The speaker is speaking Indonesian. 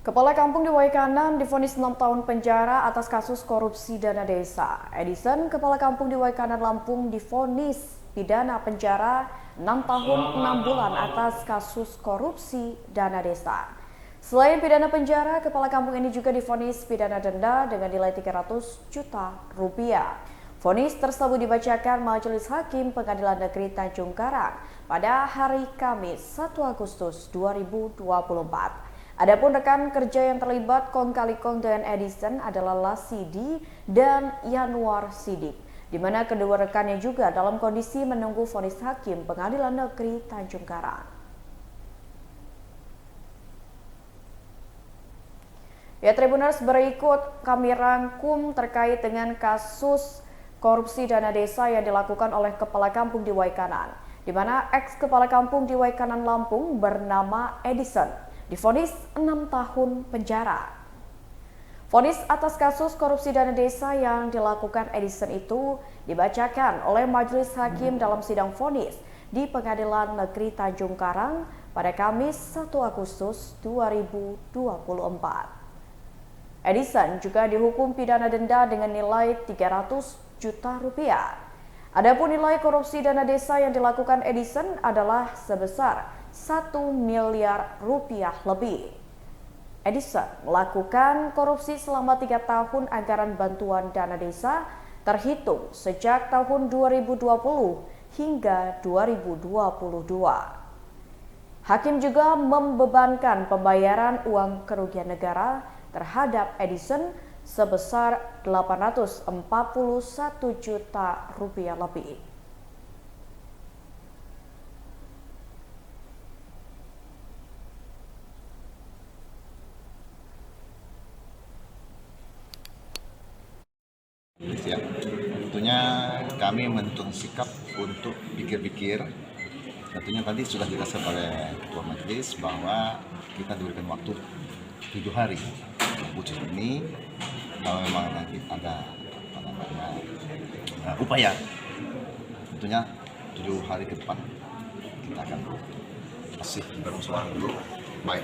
Kepala Kampung di Waikanan divonis 6 tahun penjara atas kasus korupsi dana desa. Edison, Kepala Kampung di Waikanan Lampung divonis pidana penjara 6 tahun 6 bulan atas kasus korupsi dana desa. Selain pidana penjara, Kepala Kampung ini juga divonis pidana denda dengan nilai 300 juta rupiah. Vonis tersebut dibacakan Majelis Hakim Pengadilan Negeri Tanjung Karang pada hari Kamis 1 Agustus 2024. Adapun rekan kerja yang terlibat kong kali kong dengan Edison adalah Lasidi dan Yanuar Sidik, di mana kedua rekannya juga dalam kondisi menunggu vonis hakim Pengadilan Negeri Tanjung Karang. Ya, Tribuners, berikut kami rangkum terkait dengan kasus korupsi dana desa yang dilakukan oleh Kepala Kampung di Waikanan, di mana ex Kepala Kampung di Waikanan Lampung bernama Edison divonis 6 tahun penjara. Vonis atas kasus korupsi dana desa yang dilakukan Edison itu dibacakan oleh Majelis Hakim dalam sidang vonis di Pengadilan Negeri Tanjung Karang pada Kamis 1 Agustus 2024. Edison juga dihukum pidana denda dengan nilai 300 juta rupiah. Adapun nilai korupsi dana desa yang dilakukan Edison adalah sebesar 1 miliar rupiah lebih. Edison melakukan korupsi selama 3 tahun anggaran bantuan dana desa terhitung sejak tahun 2020 hingga 2022. Hakim juga membebankan pembayaran uang kerugian negara terhadap Edison sebesar 841 juta rupiah lebih. Ya, tentunya kami menentukan sikap untuk pikir-pikir. Tentunya tadi sudah dikasih oleh Ketua Majelis bahwa kita diberikan waktu 7 hari putus ini. Kalau memang nanti ada upaya, tentunya 7 hari ke depan kita akan masih bermusyawarah dulu, baik